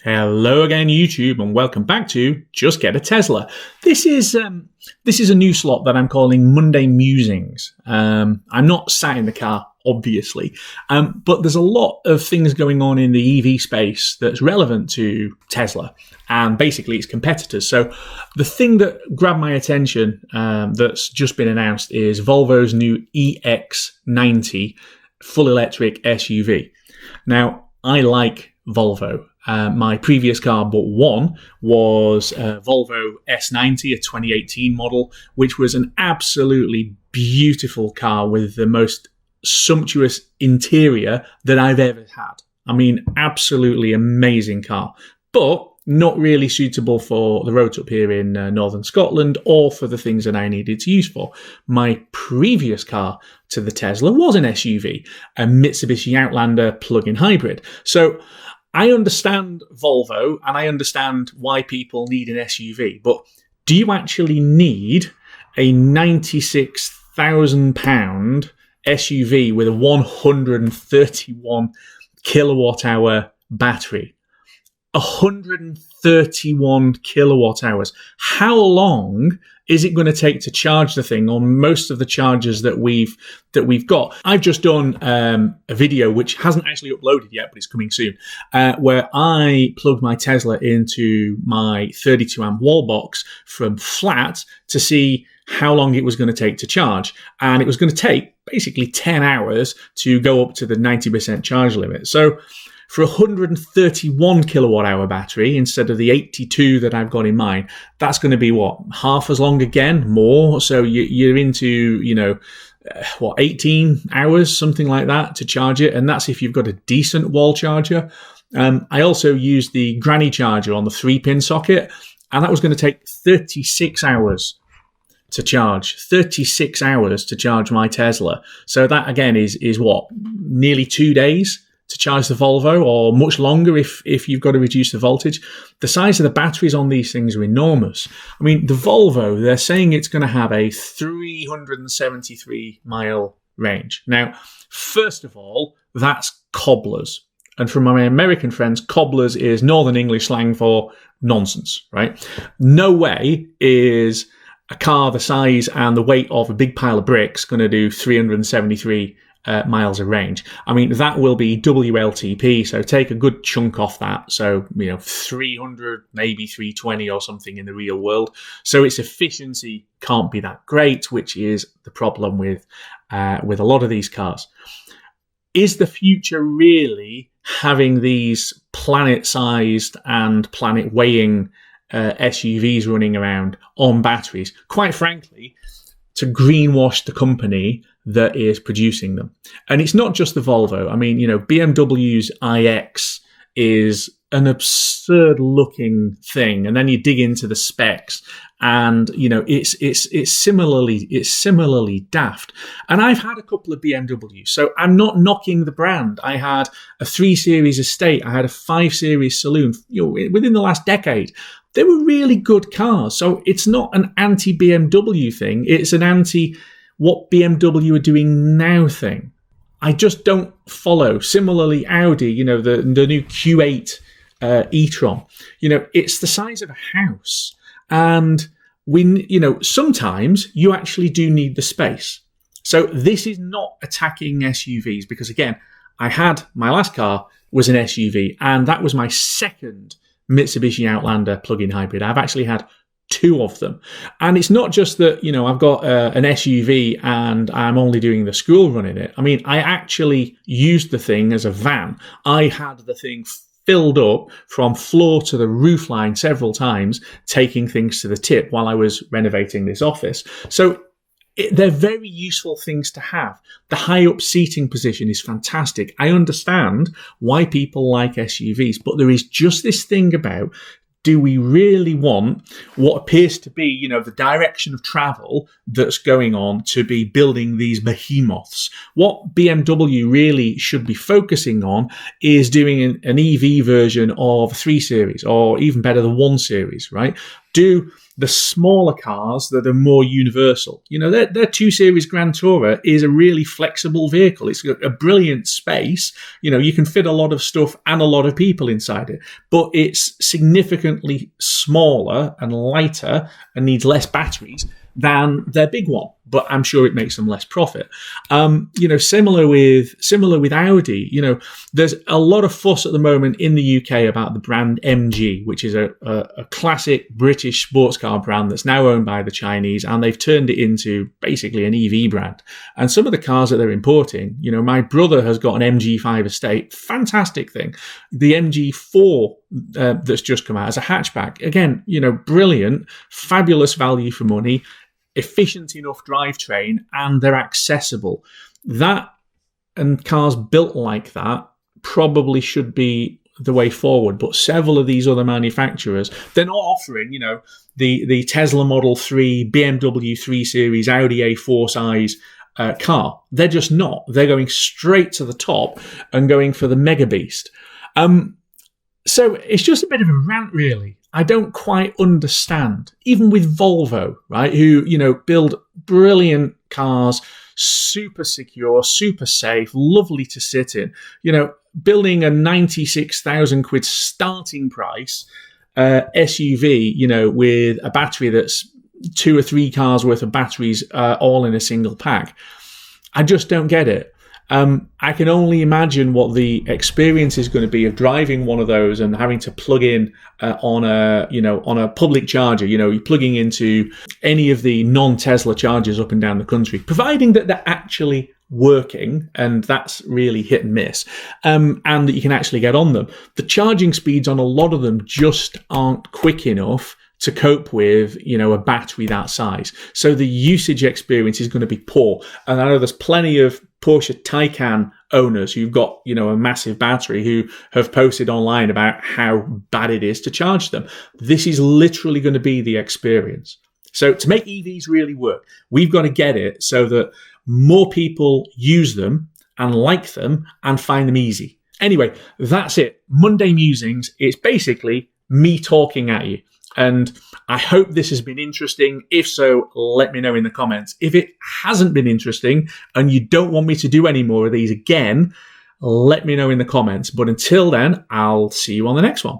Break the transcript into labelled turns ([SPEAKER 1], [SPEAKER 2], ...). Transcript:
[SPEAKER 1] Hello again, YouTube, and welcome back to Just Get a Tesla. This is a new slot that I'm calling Monday Musings. I'm not sat in the car, obviously, but there's a lot of things going on in the EV space that's relevant to Tesla and basically its competitors. So the thing that grabbed my attention that's just been announced is Volvo's new EX90 full electric SUV. Now, I like Volvo. My previous car, but one, was a Volvo S90, a 2018 model, which was an absolutely beautiful car with the most sumptuous interior that I've ever had. I mean, absolutely amazing car, but not really suitable for the roads up here in northern Scotland or for the things that I needed to use for. My previous car to the Tesla was an SUV, a Mitsubishi Outlander plug-in hybrid. So I understand Volvo and I understand why people need an SUV, but do you actually need a £96,000 SUV with a 131 kilowatt hour battery? 131 kilowatt hours. How long is it going to take to charge the thing on most of the chargers that we've got? I've just done a video which hasn't actually uploaded yet, but it's coming soon, where I plugged my Tesla into my 32 amp wall box from flat to see how long it was going to take to charge. And it was going to take basically 10 hours to go up to the 90% charge limit. So for a 131 kilowatt hour battery instead of the 82 that I've got in mine, that's going to be what, half as long again, more. So you're into, 18 hours, something like that to charge it. And that's if you've got a decent wall charger. I also used the granny charger on the 3-pin socket, and that was going to take 36 hours to charge. 36 hours to charge my Tesla. So that again is what, nearly 2 days to charge the Volvo, or much longer if you've got to reduce the voltage. The size of the batteries on these things are enormous. I mean, the Volvo, they're saying it's going to have a 373 mile range. Now, first of all, that's cobblers. And from my American friends, cobblers is Northern English slang for nonsense, right? No way is a car the size and the weight of a big pile of bricks going to do 373 miles of range. I mean, that will be WLTP, so take a good chunk off that. So, 300, maybe 320 or something in the real world. So its efficiency can't be that great, which is the problem with a lot of these cars. Is the future really having these planet-sized and planet-weighing SUVs running around on batteries? Quite frankly, to greenwash the company that is producing them. And it's not just the Volvo. I mean, BMW's iX is an absurd looking thing. And then you dig into the specs and, it's similarly daft. And I've had a couple of BMWs, so I'm not knocking the brand. I had a 3 Series Estate. I had a 5 Series Saloon, within the last decade. They were really good cars. So it's not an anti-BMW thing. It's an anti-what BMW are doing now thing. I just don't follow. Similarly, Audi, the new Q8 e-tron, it's the size of a house. And sometimes you actually do need the space. So this is not attacking SUVs because, again, my last car was an SUV, and that was my second Mitsubishi Outlander plug-in hybrid. I've actually had 2 of them. And it's not just that, I've got an SUV and I'm only doing the school run in it. I mean, I actually used the thing as a van. I had the thing filled up from floor to the roof line several times, taking things to the tip while I was renovating this office. So they're very useful things to have. The high up seating position is fantastic. I understand why people like SUVs, but there is just this thing about, do we really want what appears to be, the direction of travel that's going on to be building these behemoths? What BMW really should be focusing on is doing an EV version of 3 Series, or even better, the 1 Series, right? Do the smaller cars that are more universal. Their 2 Series Grand Tourer is a really flexible vehicle. It's got a brilliant space. You can fit a lot of stuff and a lot of people inside it, but it's significantly smaller and lighter and needs less batteries than their big one, but I'm sure it makes them less profit. Similar with Audi. There's a lot of fuss at the moment in the UK about the brand MG, which is a classic British sports car brand that's now owned by the Chinese, and they've turned it into basically an EV brand. And some of the cars that they're importing, my brother has got an MG5 Estate, fantastic thing. The MG4 that's just come out as a hatchback, again, brilliant, fabulous value for money, efficient enough drivetrain, and they're accessible. That, and cars built like that, probably should be the way forward. But several of these other manufacturers, they're not offering, the Tesla Model 3, BMW 3 Series, Audi A4 size car. They're just not. They're going straight to the top and going for the mega beast. So it's just a bit of a rant, really. I don't quite understand, even with Volvo, right, who, build brilliant cars, super secure, super safe, lovely to sit in. Building a 96,000 quid starting price SUV, with a battery that's 2 or 3 cars worth of batteries all in a single pack. I just don't get it. I can only imagine what the experience is going to be of driving one of those and having to plug in on a public charger. You're plugging into any of the non-Tesla chargers up and down the country, providing that they're actually working, and that's really hit and miss, and that you can actually get on them. The charging speeds on a lot of them just aren't quick enough to cope with, a battery that size. So the usage experience is going to be poor. And I know there's plenty of Porsche Taycan owners who've got, a massive battery who have posted online about how bad it is to charge them. This is literally going to be the experience. So to make EVs really work, we've got to get it so that more people use them and like them and find them easy. Anyway, that's it. Monday Musings. It's basically me talking at you. And I hope this has been interesting. If so, let me know in the comments. If it hasn't been interesting and you don't want me to do any more of these again, let me know in the comments. But until then, I'll see you on the next one.